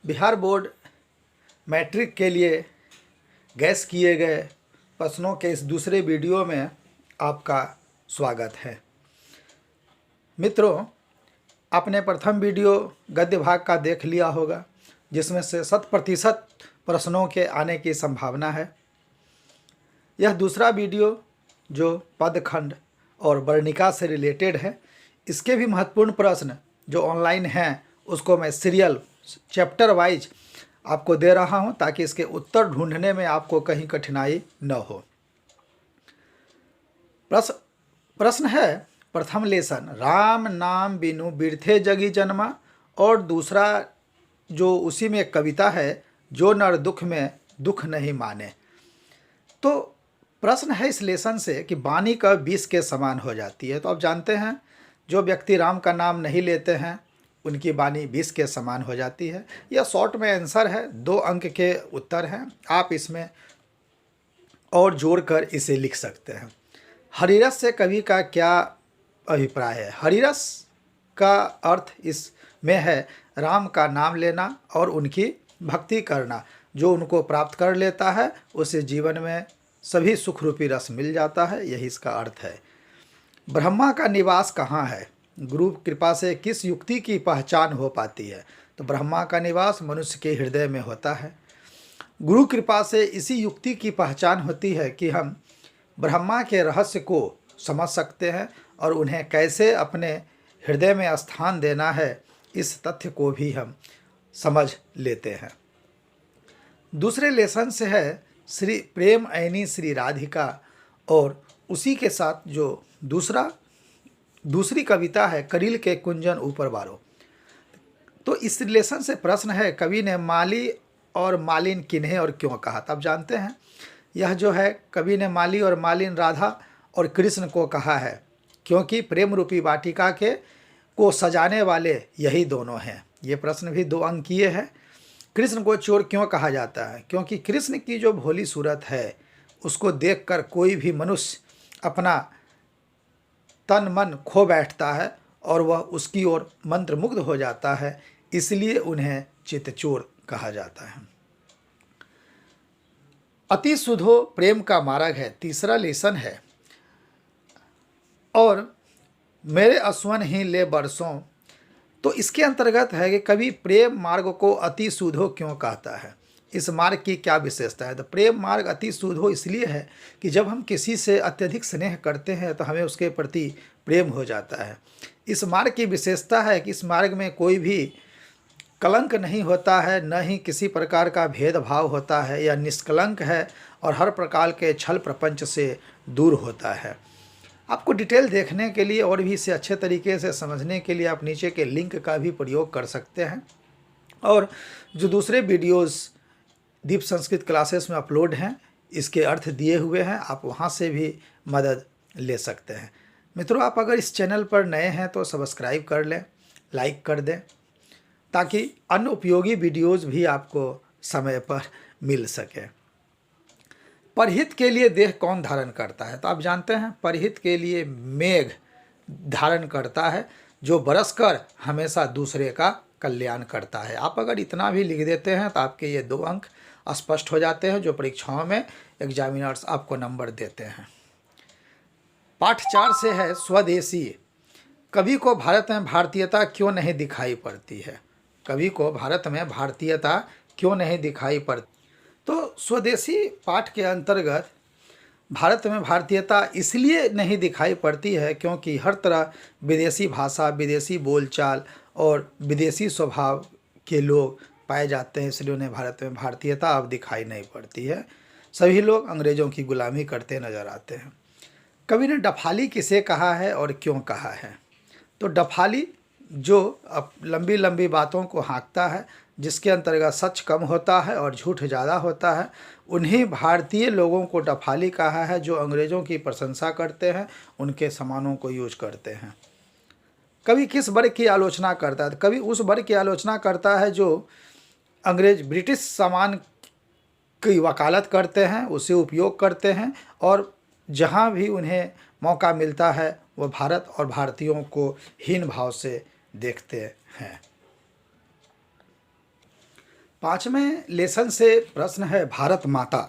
Bihar board matric के लिए gas किए गए प्रश्नों के इस दूसरे वीडियो में आपका स्वागत है। मित्रों, आपने प्रथम वीडियो गद्य भाग का देख लिया होगा, जिसमें से 100% प्रश्नों के आने की संभावना है। यह दूसरा वीडियो जो पदखंड और वर्णिका से रिलेटेड है, इसके भी महत्वपूर्ण प्रश्न जो ऑनलाइन हैं उसको मैं सीरियल चैप्टर वाइज आपको दे रहा हूं, ताकि इसके उत्तर ढूंढने में आपको कहीं कठिनाई न हो। प्रश्न है प्रथम लेसन, राम नाम बिनु बिरथे जगी जन्मा, और दूसरा जो उसी में एक कविता है, जो नर दुख में दुख नहीं माने। तो प्रश्न है इस लेसन से कि वाणी कब विष के समान हो जाती है। तो आप जानते हैं, जो व्यक्ति राम का नाम नहीं लेते हैं उनकी वाणी विष के समान हो जाती है। यह शॉर्ट में आंसर है, 2 अंक के उत्तर हैं। आप इसमें और जोड़कर इसे लिख सकते हैं। हरिरस से कवि का क्या अभिप्राय है? हरिरस का अर्थ इसमें है राम का नाम लेना और उनकी भक्ति करना। जो उनको प्राप्त कर लेता है उसे जीवन में सभी सुख रूपी रस मिल जाता है, यही इसका अर्थ है। ब्रह्मा का निवास कहाँ है? गुरु कृपा से किस युक्ति की पहचान हो पाती है? तो ब्रह्मा का निवास मनुष्य के हृदय में होता है। गुरु कृपा से इसी युक्ति की पहचान होती है कि हम ब्रह्मा के रहस्य को समझ सकते हैं और उन्हें कैसे अपने हृदय में स्थान देना है, इस तथ्य को भी हम समझ लेते हैं। दूसरे लेसन से है श्री प्रेम ऐनी श्री राधिका, और उसी के साथ जो दूसरी कविता है, करील के कुंजन ऊपर बारो। तो इस रिलेशन से प्रश्न है, कवि ने माली और मालिन किन्हें और क्यों कहा? तब जानते हैं, यह जो है कवि ने माली और मालिन राधा और कृष्ण को कहा है, क्योंकि प्रेम रूपी वाटिका को सजाने वाले यही दोनों हैं। ये प्रश्न भी 2 अंकीय है। कृष्ण को चोर क्यों कहा जाता है? क्योंकि कृष्ण की जो भोली सूरत है उसको देखकर कोई भी मनुष्य अपना तन मन खो बैठता है और वह उसकी ओर मंत्रमुग्ध हो जाता है, इसलिए उन्हें चित्तचोर कहा जाता है। अति सुधो प्रेम का मार्ग है, तीसरा लेसन है। और मेरे असवन ही ले बरसों, तो इसके अंतर्गत है कि कवि प्रेम मार्ग को अति सुधो क्यों कहता है? इस मार्ग की क्या विशेषता है? तो प्रेम मार्ग अति सुधो इसलिए है कि जब हम किसी से अत्यधिक स्नेह करते हैं तो हमें उसके प्रति प्रेम हो जाता है। इस मार्ग की विशेषता है कि इस मार्ग में कोई भी कलंक नहीं होता है, न ही किसी प्रकार का भेदभाव होता है, यह निष्कलंक है और हर प्रकार के छल प्रपंच से दूर होता है। आपको डिटेल देखने के लिए और भी इसे अच्छे तरीके से समझने के लिए आप नीचे के लिंक का भी प्रयोग कर सकते हैं, और जो दूसरे वीडियोस दीप संस्कृत क्लासेस में अपलोड हैं इसके अर्थ दिए हुए हैं, आप वहां से भी मदद ले सकते हैं। मित्रों, आप अगर इस चैनल पर नए हैं तो सब्सक्राइब कर लें, लाइक कर दें, ताकि अन्य उपयोगी वीडियोस भी आपको समय पर मिल सके। परहित के लिए देह कौन धारण करता है? तो आप जानते हैं, परहित के लिए मेघ धारण करता है, जो बरसकर हमेशा दूसरे का कल्याण करता है। आप अगर इतना भी लिख देते हैं तो आपके ये 2 अंक स्पष्ट हो जाते हैं, जो परीक्षाओं में एग्जामिनर्स आपको नंबर देते हैं। पाठ 4 से है स्वदेशी, कवि को भारत में भारतीयता क्यों नहीं दिखाई पड़ती है? कवि को भारत में भारतीयता क्यों नहीं दिखाई पड़ती? तो स्वदेशी पाठ के अंतर्गत भारत में भारतीयता इसलिए नहीं दिखाई पड़ती है क्योंकि हर तरह विदेशी भाषा, विदेशी बोलचाल और विदेशी स्वभाव के लोग पाए जाते हैं, इसलिए उन्हें भारत में भारतीयता अब दिखाई नहीं पड़ती है। सभी लोग अंग्रेज़ों की गुलामी करते नजर आते हैं। कवि ने डफाली किसे कहा है और क्यों कहा है? तो डफाली जो अब लंबी लंबी बातों को हाँकता है, जिसके अंतर्गत सच कम होता है और झूठ ज़्यादा होता है, उन्हीं भारतीय लोगों को डफाली कहा है, जो अंग्रेज़ों की प्रशंसा करते हैं, उनके सामानों को यूज करते हैं। कवि किस वर्ग की आलोचना करता है? कवि उस वर्ग की आलोचना करता है जो ब्रिटिश सामान की वकालत करते हैं, उसे उपयोग करते हैं, और जहाँ भी उन्हें मौका मिलता है वह भारत और भारतीयों को हीन भाव से देखते हैं। 5वें लेसन से प्रश्न है भारत माता।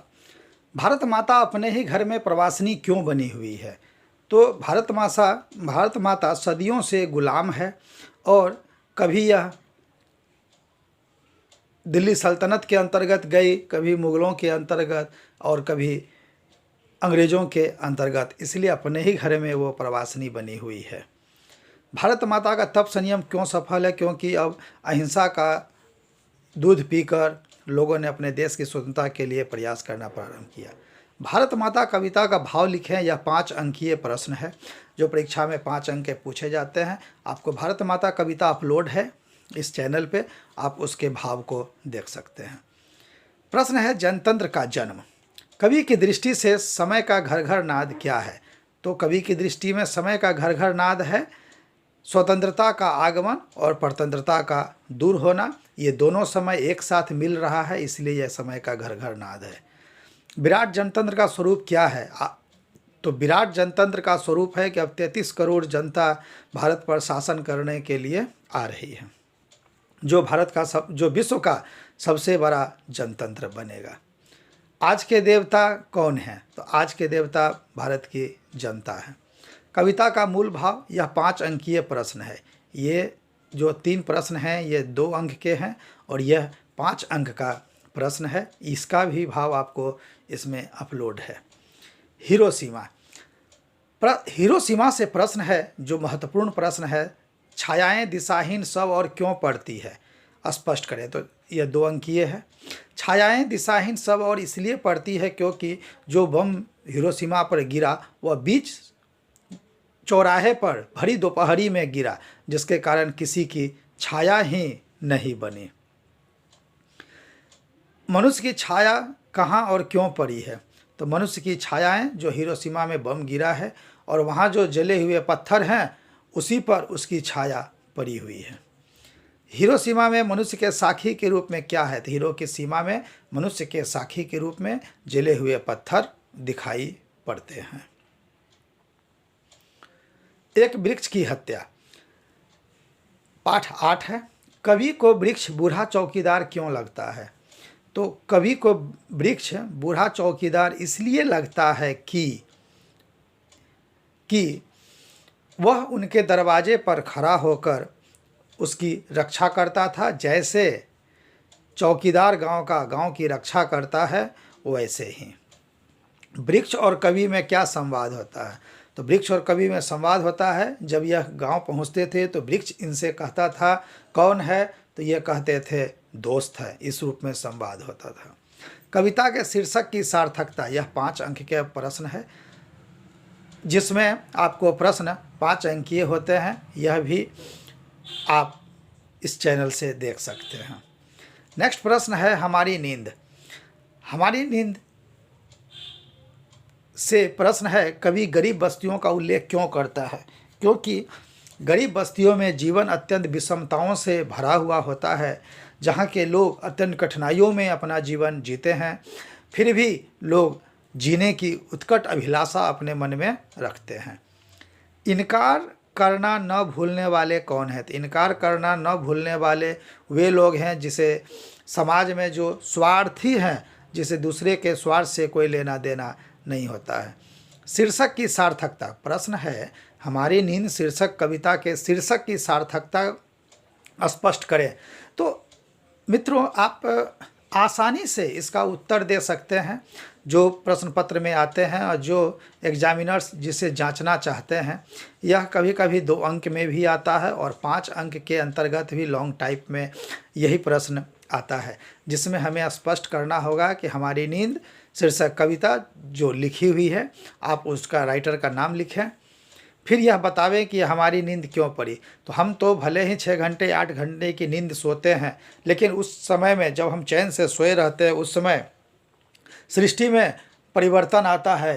भारत माता अपने ही घर में प्रवासिनी क्यों बनी हुई है? तो भारत माता सदियों से गुलाम है और कभी यह दिल्ली सल्तनत के अंतर्गत गई, कभी मुग़लों के अंतर्गत और कभी अंग्रेज़ों के अंतर्गत, इसलिए अपने ही घर में वो प्रवासिनी बनी हुई है। भारत माता का तप संयम क्यों सफल है? क्योंकि अब अहिंसा का दूध पीकर लोगों ने अपने देश की स्वतंत्रता के लिए प्रयास करना प्रारंभ किया। भारत माता कविता का भाव लिखें, यह 5 अंकीय प्रश्न है जो परीक्षा में 5 अंक के पूछे जाते हैं। आपको भारत माता कविता अपलोड है इस चैनल पे, आप उसके भाव को देख सकते हैं। प्रश्न है जनतंत्र का जन्म। कवि की दृष्टि से समय का घर घर नाद क्या है? तो कवि की दृष्टि में समय का घर घर नाद है स्वतंत्रता का आगमन और परतंत्रता का दूर होना। ये दोनों समय एक साथ मिल रहा है, इसलिए यह समय का घर घर नाद है। विराट जनतंत्र का स्वरूप क्या है? तो विराट जनतंत्र का स्वरूप है कि अब 33 करोड़ जनता भारत पर शासन करने के लिए आ रही है, जो विश्व का सबसे बड़ा जनतंत्र बनेगा। आज के देवता कौन हैं? तो आज के देवता भारत की जनता है। कविता का मूल भाव, यह 5 अंकीय प्रश्न है। ये जो 3 प्रश्न हैं ये 2 अंक के हैं और यह 5 अंक का प्रश्न है। इसका भी भाव आपको इसमें अपलोड है। हिरोशिमा से प्रश्न है जो महत्वपूर्ण प्रश्न है। छायाएं दिशाहीन सब और क्यों पड़ती है? स्पष्ट करें। तो यह 2 अंकीय है। छायाएं दिशाहीन सब और इसलिए पड़ती है क्योंकि जो बम हिरोशिमा पर गिरा वह बीच चौराहे पर भरी दोपहरी में गिरा, जिसके कारण किसी की छाया ही नहीं बनी। मनुष्य की छाया कहाँ और क्यों पड़ी है? तो मनुष्य की छायाएं जो हिरोशिमा में बम गिरा है और वहाँ जो जले हुए पत्थर हैं उसी पर उसकी छाया पड़ी हुई है। हिरोशिमा में मनुष्य के साखी के रूप में क्या है? तो हिरोशिमा में मनुष्य के साखी के रूप में जले हुए पत्थर दिखाई पड़ते हैं। एक वृक्ष की हत्या। पाठ 8 है। कवि को वृक्ष बूढ़ा चौकीदार क्यों लगता है? तो कवि को वृक्ष बूढ़ा चौकीदार इसलिए लगता है कि वह उनके दरवाजे पर खड़ा होकर उसकी रक्षा करता था। जैसे चौकीदार गांव की रक्षा करता है, वैसे ही वृक्ष और कवि में क्या संवाद होता है? तो वृक्ष और कवि में संवाद होता है। जब यह गांव पहुंचते थे तो वृक्ष इनसे कहता था कौन है? तो ये कहते थे दोस्त है। इस रूप में संवाद होता था। कविता के शीर्षक की सार्थकता, यह 5 अंक के प्रश्न है जिसमें आपको प्रश्न 5 अंकीय होते हैं। यह भी आप इस चैनल से देख सकते हैं। नेक्स्ट प्रश्न है हमारी नींद। हमारी नींद से प्रश्न है कवि गरीब बस्तियों का उल्लेख क्यों करता है? क्योंकि गरीब बस्तियों में जीवन अत्यंत विषमताओं से भरा हुआ होता है, जहाँ के लोग अत्यंत कठिनाइयों में अपना जीवन जीते हैं, फिर भी लोग जीने की उत्कट अभिलाषा अपने मन में रखते हैं। इनकार करना न भूलने वाले कौन है? तो इनकार करना न भूलने वाले वे लोग हैं जिसे समाज में जो स्वार्थी हैं, जिसे दूसरे के स्वार्थ से कोई लेना देना नहीं होता है। शीर्षक की सार्थकता। प्रश्न है हमारी नींद शीर्षक कविता के शीर्षक की सार्थकता स्पष्ट करें। तो मित्रों, आप आसानी से इसका उत्तर दे सकते हैं जो प्रश्न पत्र में आते हैं और जो एग्जामिनर्स जिसे जांचना चाहते हैं। यह कभी कभी 2 अंक में भी आता है और 5 अंक के अंतर्गत भी लॉन्ग टाइप में यही प्रश्न आता है, जिसमें हमें स्पष्ट करना होगा कि हमारी नींद शीर्षक कविता जो लिखी हुई है, आप उसका राइटर का नाम लिखें, फिर यह बतावें कि हमारी नींद क्यों पड़ी। तो हम तो भले ही 6 घंटे 8 घंटे की नींद सोते हैं, लेकिन उस समय में जब हम चैन से सोए रहते हैं उस समय सृष्टि में परिवर्तन आता है।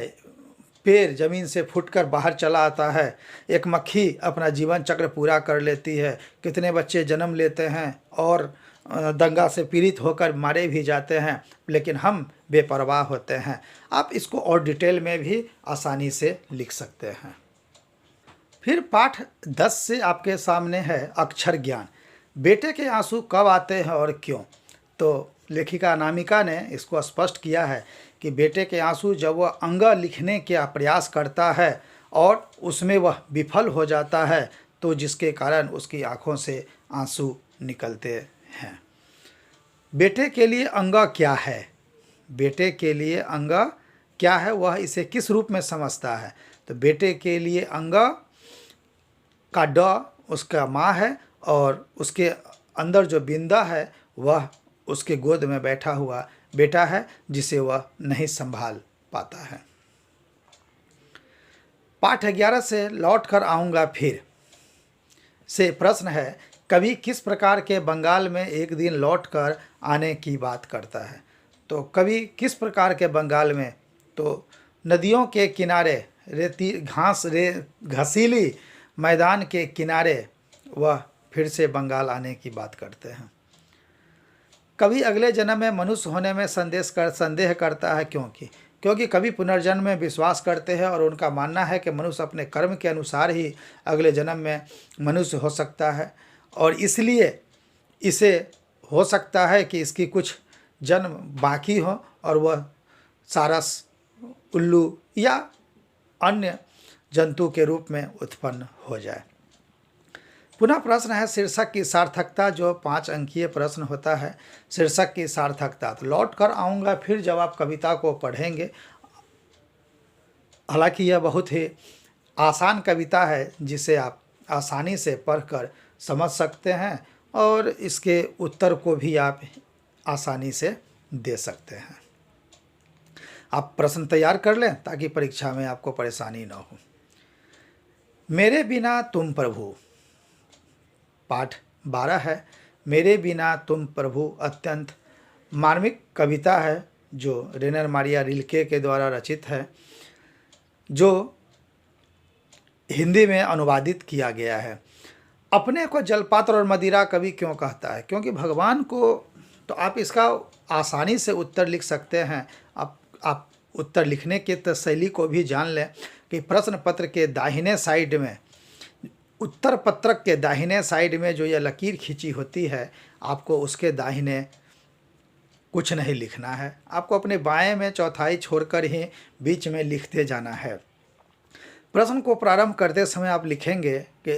पेड़ ज़मीन से फूटकर बाहर चला आता है, एक मक्खी अपना जीवन चक्र पूरा कर लेती है, कितने बच्चे जन्म लेते हैं और दंगा से पीड़ित होकर मारे भी जाते हैं, लेकिन हम बेपरवाह होते हैं। आप इसको और डिटेल में भी आसानी से लिख सकते हैं। फिर पाठ 10 से आपके सामने है अक्षर ज्ञान। बेटे के आंसू कब आते हैं और क्यों? तो लेखिका अनामिका ने इसको स्पष्ट किया है कि बेटे के आंसू जब वह अंगा लिखने का प्रयास करता है और उसमें वह विफल हो जाता है तो जिसके कारण उसकी आंखों से आंसू निकलते हैं। बेटे के लिए अंगा क्या है? बेटे के लिए अंगा क्या है, वह इसे किस रूप में समझता है? तो बेटे के लिए अंगा का ड उसका माँ है और उसके अंदर जो बिंदा है वह उसके गोद में बैठा हुआ बेटा है जिसे वह नहीं संभाल पाता है। पाठ 11 से लौट कर आऊँगा फिर से प्रश्न है, कवि किस प्रकार के बंगाल में एक दिन लौट कर आने की बात करता है? तो कवि किस प्रकार के बंगाल में, तो नदियों के किनारे रेती घसीली मैदान के किनारे वह फिर से बंगाल आने की बात करते हैं। कवि अगले जन्म में मनुष्य होने में संदेह करता है, क्योंकि कवि पुनर्जन्म में विश्वास करते हैं और उनका मानना है कि मनुष्य अपने कर्म के अनुसार ही अगले जन्म में मनुष्य हो सकता है और इसलिए इसे हो सकता है कि इसकी कुछ जन्म बाकी हो और वह सारस, उल्लू या अन्य जंतु के रूप में उत्पन्न हो जाए। पुनः प्रश्न है शीर्षक की सार्थकता, जो 5 अंकीय प्रश्न होता है। शीर्षक की सार्थकता, तो लौट कर आऊँगा फिर जब आप कविता को पढ़ेंगे, हालांकि यह बहुत ही आसान कविता है जिसे आप आसानी से पढ़कर समझ सकते हैं और इसके उत्तर को भी आप आसानी से दे सकते हैं। आप प्रश्न तैयार कर लें ताकि परीक्षा में आपको परेशानी न हो। मेरे बिना तुम प्रभु, पाठ 12 है। मेरे बिना तुम प्रभु अत्यंत मार्मिक कविता है जो रेनर मारिया रिल्के के द्वारा रचित है, जो हिंदी में अनुवादित किया गया है। अपने को जलपात्र और मदिरा कवि क्यों कहता है? क्योंकि भगवान को, तो आप इसका आसानी से उत्तर लिख सकते हैं। आप उत्तर लिखने की शैली को भी जान लें कि प्रश्न पत्र के दाहिने साइड में, उत्तर पत्रक के दाहिने साइड में जो यह लकीर खींची होती है, आपको उसके दाहिने कुछ नहीं लिखना है, आपको अपने बाएं में चौथाई छोड़कर ही बीच में लिखते जाना है। प्रश्न को प्रारंभ करते समय आप लिखेंगे कि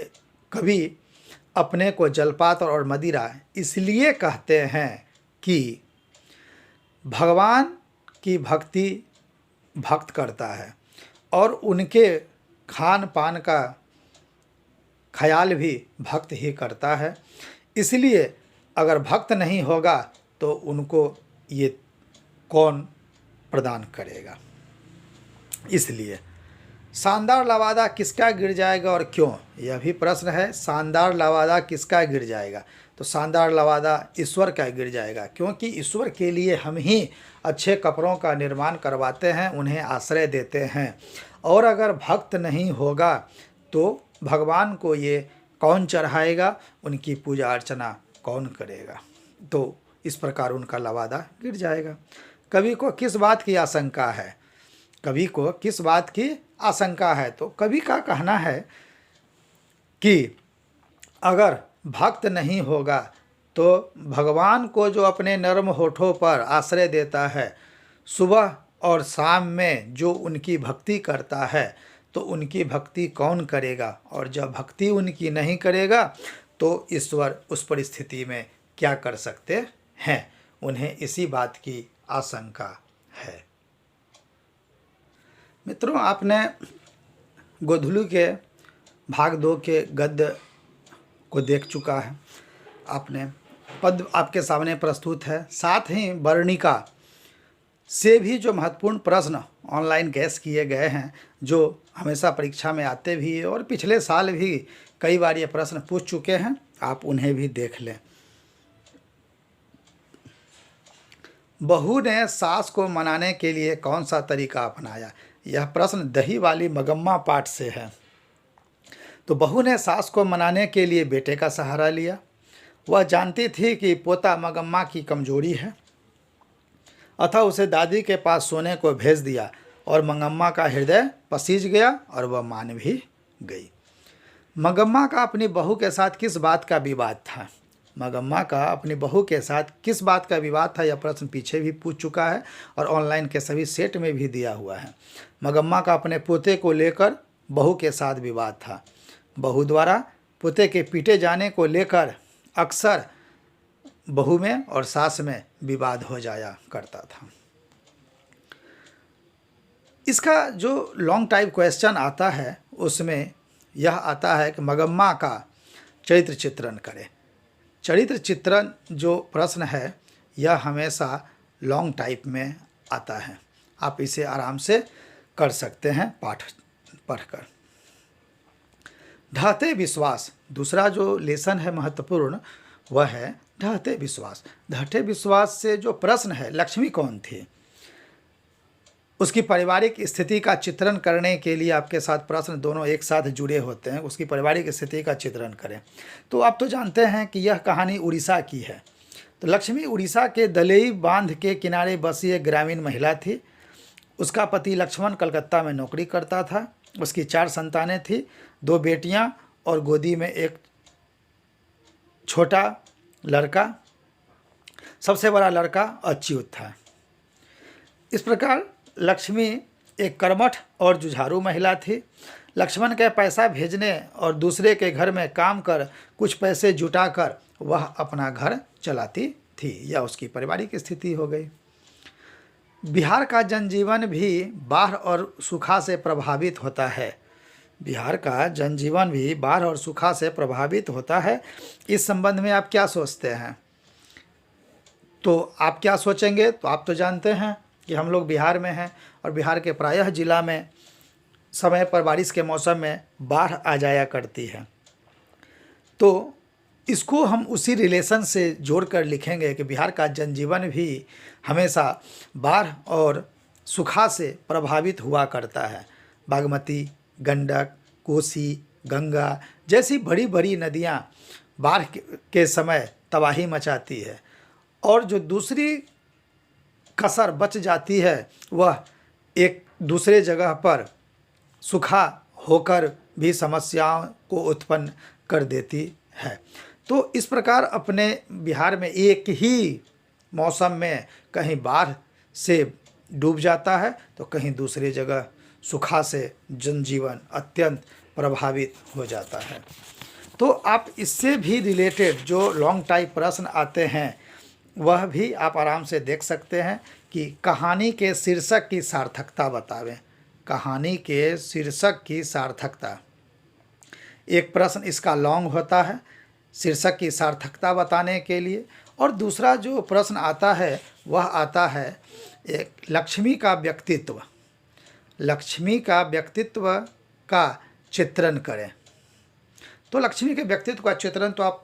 कवि अपने को जलपात्र और मदिरा इसलिए कहते हैं कि भगवान की भक्त करता है और उनके खान पान का ख्याल भी भक्त ही करता है, इसलिए अगर भक्त नहीं होगा तो उनको ये कौन प्रदान करेगा। इसलिए शानदार लवादा किसका गिर जाएगा और क्यों, यह भी प्रश्न है। शानदार लवादा किसका गिर जाएगा? तो शानदार लवादा ईश्वर का गिर जाएगा, क्योंकि ईश्वर के लिए हम ही अच्छे कपड़ों का निर्माण करवाते हैं, उन्हें आश्रय देते हैं, और अगर भक्त नहीं होगा तो भगवान को ये कौन चढ़ाएगा, उनकी पूजा अर्चना कौन करेगा? तो इस प्रकार उनका लवादा गिर जाएगा। कवि को किस बात की आशंका है? कवि को किस बात की आशंका है? तो कवि का कहना है कि अगर भक्त नहीं होगा तो भगवान को जो अपने नर्म होठों पर आश्रय देता है, सुबह और शाम में जो उनकी भक्ति करता है, तो उनकी भक्ति कौन करेगा? और जब भक्ति उनकी नहीं करेगा तो ईश्वर उस परिस्थिति में क्या कर सकते हैं? उन्हें इसी बात की आशंका है। मित्रों, आपने गोधुली के भाग 2 के गद्य को देख चुका है, आपने पद आपके सामने प्रस्तुत है। साथ ही वर्णिका से भी जो महत्वपूर्ण प्रश्न ऑनलाइन गैस किए गए हैं, जो हमेशा परीक्षा में आते भी हैं और पिछले साल भी कई बार ये प्रश्न पूछ चुके हैं, आप उन्हें भी देख लें। बहू ने सास को मनाने के लिए कौन सा तरीका अपनाया? यह प्रश्न दही वाली मगम्मा पाठ से है। तो बहू ने सास को मनाने के लिए बेटे का सहारा लिया। वह जानती थी कि पोता मगम्मा की कमजोरी है, अतः उसे दादी के पास सोने को भेज दिया और मंगम्मा का हृदय पसीज गया और वह मान भी गई। मंगम्मा का अपनी बहू के साथ किस बात का विवाद था? मगम्मा का अपनी बहू के साथ किस बात का विवाद था, यह प्रश्न पीछे भी पूछ चुका है और ऑनलाइन के सभी सेट में भी दिया हुआ है। मगम्मा का अपने पोते को लेकर बहू के साथ विवाद था। बहू द्वारा पोते के पीटे जाने को लेकर अक्सर बहू में और सास में विवाद हो जाया करता था। इसका जो लॉन्ग टाइप क्वेश्चन आता है उसमें यह आता है कि मगम्मा का चरित्र चित्रण करें। चरित्र चित्रण जो प्रश्न है यह हमेशा लॉन्ग टाइप में आता है। आप इसे आराम से कर सकते हैं पाठ पढ़कर। ढहते विश्वास, दूसरा जो लेसन है महत्वपूर्ण वह है ढहते विश्वास। ढहते विश्वास से जो प्रश्न है लक्ष्मी कौन थी, उसकी पारिवारिक स्थिति का चित्रण करने के लिए आपके साथ प्रश्न दोनों एक साथ जुड़े होते हैं। उसकी पारिवारिक स्थिति का चित्रण करें। तो आप तो जानते हैं कि यह कहानी उड़ीसा की है। तो लक्ष्मी उड़ीसा के दलेई बांध के किनारे बसी एक ग्रामीण महिला थी। उसका पति लक्ष्मण कलकत्ता में नौकरी करता था। उसकी 4 संतानें थी, 2 बेटियां और गोदी में एक छोटा लड़का। सबसे बड़ा लड़का अच्युत था। इस प्रकार लक्ष्मी एक कर्मठ और जुझारू महिला थी। लक्ष्मण के पैसा भेजने और दूसरे के घर में काम कर कुछ पैसे जुटाकर वह अपना घर चलाती थी। यह उसकी पारिवारिक स्थिति हो गई। बिहार का जनजीवन भी बाढ़ और सूखा से प्रभावित होता है। बिहार का जनजीवन भी बाढ़ और सूखा से प्रभावित होता है। इस संबंध में आप क्या सोचते हैं? तो आप क्या सोचेंगे? तो आप तो जानते हैं कि हम लोग बिहार में हैं और बिहार के प्रायः जिला में समय पर बारिश के मौसम में बाढ़ आ जाया करती है। तो इसको हम उसी रिलेशन से जोड़कर लिखेंगे कि बिहार का जनजीवन भी हमेशा बाढ़ और सूखा से प्रभावित हुआ करता है। बागमती, गंडक, कोसी, गंगा जैसी बड़ी बड़ी नदियाँ बाढ़ के समय तबाही मचाती है और जो दूसरी कसर बच जाती है वह एक दूसरे जगह पर सूखा होकर भी समस्याओं को उत्पन्न कर देती है। तो इस प्रकार अपने बिहार में एक ही मौसम में कहीं बाढ़ से डूब जाता है तो कहीं दूसरी जगह सूखा से जनजीवन अत्यंत प्रभावित हो जाता है। तो आप इससे भी रिलेटेड जो लॉन्ग टाइप प्रश्न आते हैं वह भी आप आराम से देख सकते हैं कि कहानी के शीर्षक की सार्थकता बतावें। कहानी के शीर्षक की सार्थकता, एक प्रश्न इसका लॉन्ग होता है शीर्षक की सार्थकता बताने के लिए, और दूसरा जो प्रश्न आता है वह आता है एक लक्ष्मी का व्यक्तित्व। लक्ष्मी का व्यक्तित्व का चित्रण करें। तो लक्ष्मी के व्यक्तित्व का चित्रण तो आप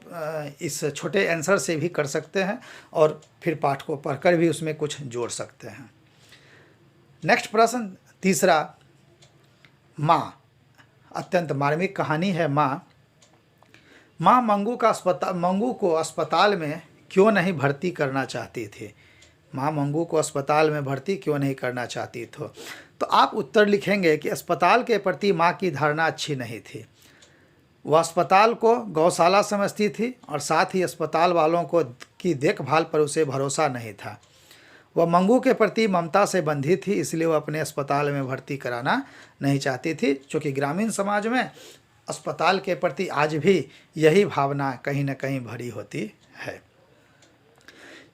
इस छोटे आंसर से भी कर सकते हैं और फिर पाठ को पढ़कर भी उसमें कुछ जोड़ सकते हैं। नेक्स्ट प्रश्न तीसरा, माँ। अत्यंत मार्मिक कहानी है माँ। माँ मंगू को अस्पताल में क्यों नहीं भर्ती करना चाहती थी? माँ मंगू को अस्पताल में भर्ती क्यों नहीं करना चाहती थी? तो आप उत्तर लिखेंगे कि अस्पताल के प्रति माँ की धारणा अच्छी नहीं थी। वह अस्पताल को गौशाला समझती थी और साथ ही अस्पताल वालों को की देखभाल पर उसे भरोसा नहीं था। वह मंगू के प्रति ममता से बंधी थी, इसलिए वह अपने अस्पताल में भर्ती कराना नहीं चाहती थी। क्योंकि ग्रामीण समाज में अस्पताल के प्रति आज भी यही भावना कहीं न कहीं भरी होती है।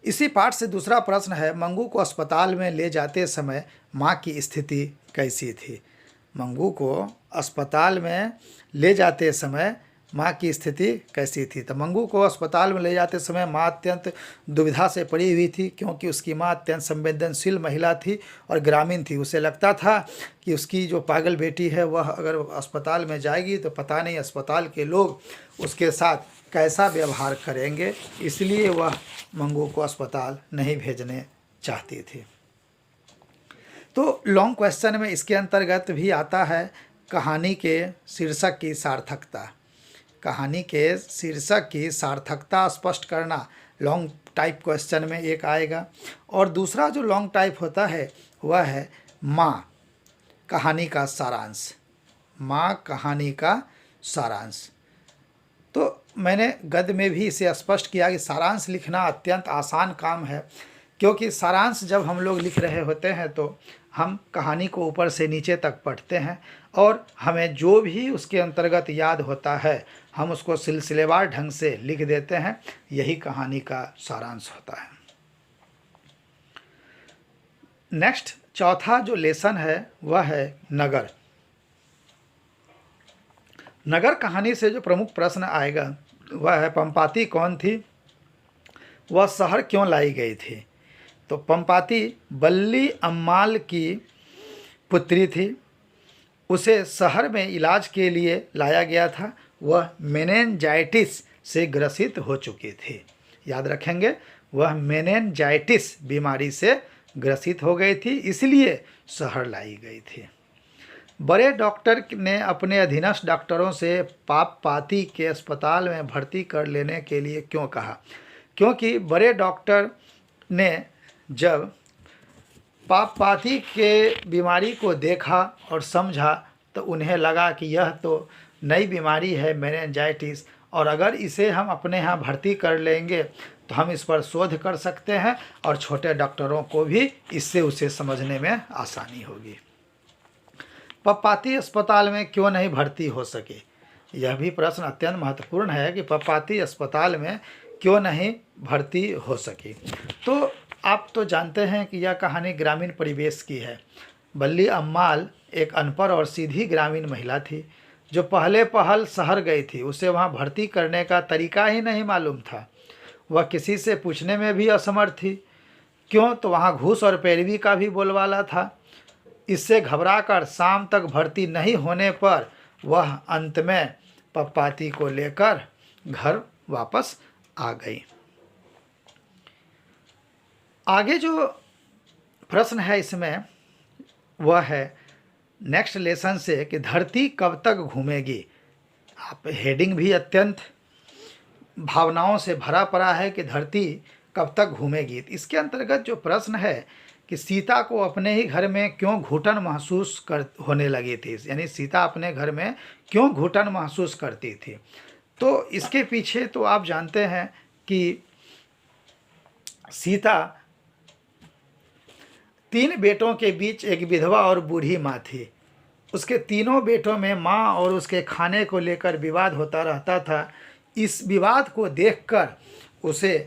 इसी पाठ से दूसरा प्रश्न है, मंगू को अस्पताल में ले जाते समय माँ की स्थिति कैसी थी? मंगू को अस्पताल में ले जाते समय माँ की स्थिति कैसी थी? तो मंगू को अस्पताल में ले जाते समय माँ अत्यंत दुविधा से पड़ी हुई थी, क्योंकि उसकी माँ अत्यंत संवेदनशील महिला थी और ग्रामीण थी। उसे लगता था कि उसकी जो पागल बेटी है वह अगर अस्पताल में जाएगी तो पता नहीं अस्पताल के लोग उसके साथ कैसा व्यवहार करेंगे, इसलिए वह मंगू को अस्पताल नहीं भेजने चाहती थी। तो लॉन्ग क्वेश्चन में इसके अंतर्गत भी आता है कहानी के शीर्षक की सार्थकता। कहानी के शीर्षक की सार्थकता स्पष्ट करना लॉन्ग टाइप क्वेश्चन में एक आएगा। और दूसरा जो लॉन्ग टाइप होता है वह है माँ, कहानी का सारांश। माँ कहानी का सारांश। तो मैंने गद्य में भी इसे स्पष्ट किया कि सारांश लिखना अत्यंत आसान काम है, क्योंकि सारांश जब हम लोग लिख रहे होते हैं तो हम कहानी को ऊपर से नीचे तक पढ़ते हैं और हमें जो भी उसके अंतर्गत याद होता है हम उसको सिलसिलेवार ढंग से लिख देते हैं। यही कहानी का सारांश होता है। नेक्स्ट चौथा जो लेसन है वह है नगर। नगर कहानी से जो प्रमुख प्रश्न आएगा वह है पंपाती कौन थी, वह शहर क्यों लाई गई थी। तो पंपाती बल्ली अम्माल की पुत्री थी, उसे शहर में इलाज के लिए लाया गया था। वह मेनेंजाइटिस से ग्रसित हो चुकी थी। याद रखेंगे, वह मेनेंजाइटिस बीमारी से ग्रसित हो गई थी, इसलिए शहर लाई गई थी। बड़े डॉक्टर ने अपने अधीनस्थ डॉक्टरों से पापपाती के अस्पताल में भर्ती कर लेने के लिए क्यों कहा, क्योंकि बड़े डॉक्टर ने जब पापपाती के बीमारी को देखा और समझा तो उन्हें लगा कि यह तो नई बीमारी है मेनिंजाइटिस, और अगर इसे हम अपने यहाँ भर्ती कर लेंगे तो हम इस पर शोध कर सकते हैं और छोटे डॉक्टरों को भी इससे उसे समझने में आसानी होगी। पपपाती अस्पताल में क्यों नहीं भर्ती हो सके, यह भी प्रश्न अत्यंत महत्वपूर्ण है कि पपपाती अस्पताल में क्यों नहीं भर्ती हो सकी। तो आप तो जानते हैं कि यह कहानी ग्रामीण परिवेश की है। बल्ली अम्माल एक अनपढ़ और सीधी ग्रामीण महिला थी जो पहले पहल शहर गई थी। उसे वहाँ भर्ती करने का तरीका ही नहीं मालूम था। वह किसी से पूछने में भी असमर्थ थी। क्यों, तो वहाँ घूस और पैरवी का भी बोलबाला था। इससे घबराकर शाम तक भर्ती नहीं होने पर वह अंत में पपपाती को लेकर घर वापस आ गई। आगे जो प्रश्न है इसमें वह है नेक्स्ट लेसन से कि धरती कब तक घूमेगी। आप हेडिंग भी अत्यंत भावनाओं से भरा पड़ा है कि धरती कब तक घूमेगी। इसके अंतर्गत जो प्रश्न है कि सीता को अपने ही घर में क्यों घुटन महसूस होने लगी थी, यानी सीता अपने घर में क्यों घुटन महसूस करती थी। तो इसके पीछे तो आप जानते हैं कि सीता 3 बेटों के बीच एक विधवा और बूढ़ी माँ थी। उसके तीनों बेटों में माँ और उसके खाने को लेकर विवाद होता रहता था। इस विवाद को देखकर उसे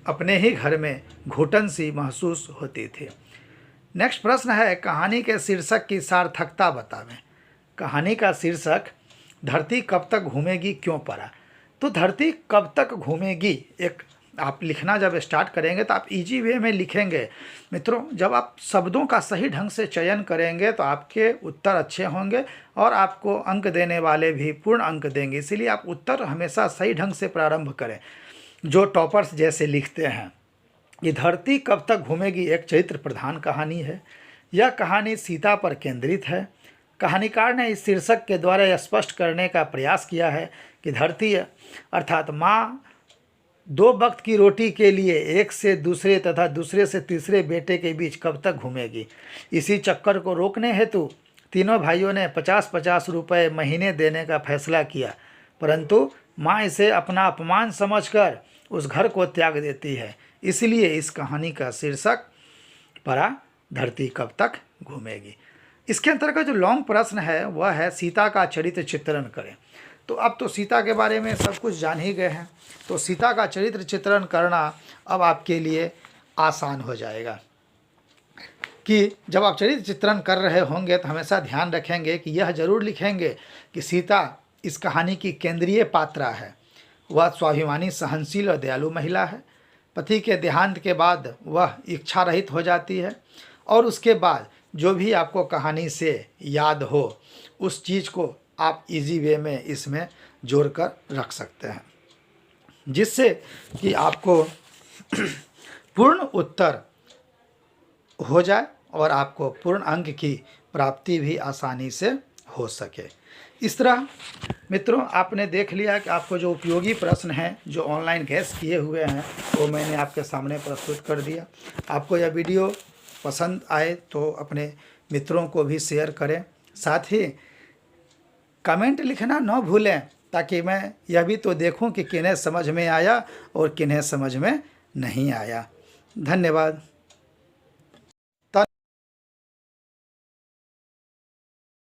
अपने ही घर में घुटन सी महसूस होती थी। नेक्स्ट प्रश्न है कहानी के शीर्षक की सार्थकता बतावें। कहानी का शीर्षक धरती कब तक घूमेगी क्यों पड़ा। तो धरती कब तक घूमेगी एक आप लिखना जब स्टार्ट करेंगे तो आप इजी वे में लिखेंगे। मित्रों, जब आप शब्दों का सही ढंग से चयन करेंगे तो आपके उत्तर अच्छे होंगे और आपको अंक देने वाले भी पूर्ण अंक देंगे। इसीलिए आप उत्तर हमेशा सही ढंग से प्रारंभ करें। जो टॉपर्स जैसे लिखते हैं, ये धरती कब तक घूमेगी एक चरित्र प्रधान कहानी है। यह कहानी सीता पर केंद्रित है। कहानीकार ने इस शीर्षक के द्वारा यह स्पष्ट करने का प्रयास किया है कि धरती अर्थात माँ 2 वक्त की रोटी के लिए एक से दूसरे तथा दूसरे से तीसरे बेटे के बीच कब तक घूमेगी। इसी चक्कर को रोकने हेतु तीनों भाइयों ने 50-50 रुपये महीने देने का फैसला किया, परंतु माँ इसे अपना अपमान समझकर उस घर को त्याग देती है। इसलिए इस कहानी का शीर्षक पड़ा धरती कब तक घूमेगी। इसके अंतर्गत जो लॉन्ग प्रश्न है वह है सीता का चरित्र चित्रण करें। तो अब तो सीता के बारे में सब कुछ जान ही गए हैं, तो सीता का चरित्र चित्रण करना अब आपके लिए आसान हो जाएगा। कि जब आप चरित्र चित्रण कर रहे होंगे तो हमेशा ध्यान रखेंगे कि यह जरूर लिखेंगे कि सीता इस कहानी की केंद्रीय पात्रा है। वह स्वाभिमानी, सहनशील और दयालु महिला है। पति के देहांत के बाद वह इच्छा रहित हो जाती है और उसके बाद जो भी आपको कहानी से याद हो उस चीज़ को आप इजी वे में इसमें जोड़ कर रख सकते हैं, जिससे कि आपको पूर्ण उत्तर हो जाए और आपको पूर्ण अंक की प्राप्ति भी आसानी से हो सके। इस तरह मित्रों आपने देख लिया कि आपको जो उपयोगी प्रश्न हैं जो ऑनलाइन गैस किए हुए हैं वो मैंने आपके सामने प्रस्तुत कर दिया। आपको यह वीडियो पसंद आए तो अपने मित्रों को भी शेयर करें। साथ ही कमेंट लिखना न भूलें ताकि मैं यह भी तो देखूं कि किन्हें समझ में आया और किन्हें समझ में नहीं आया। धन्यवाद।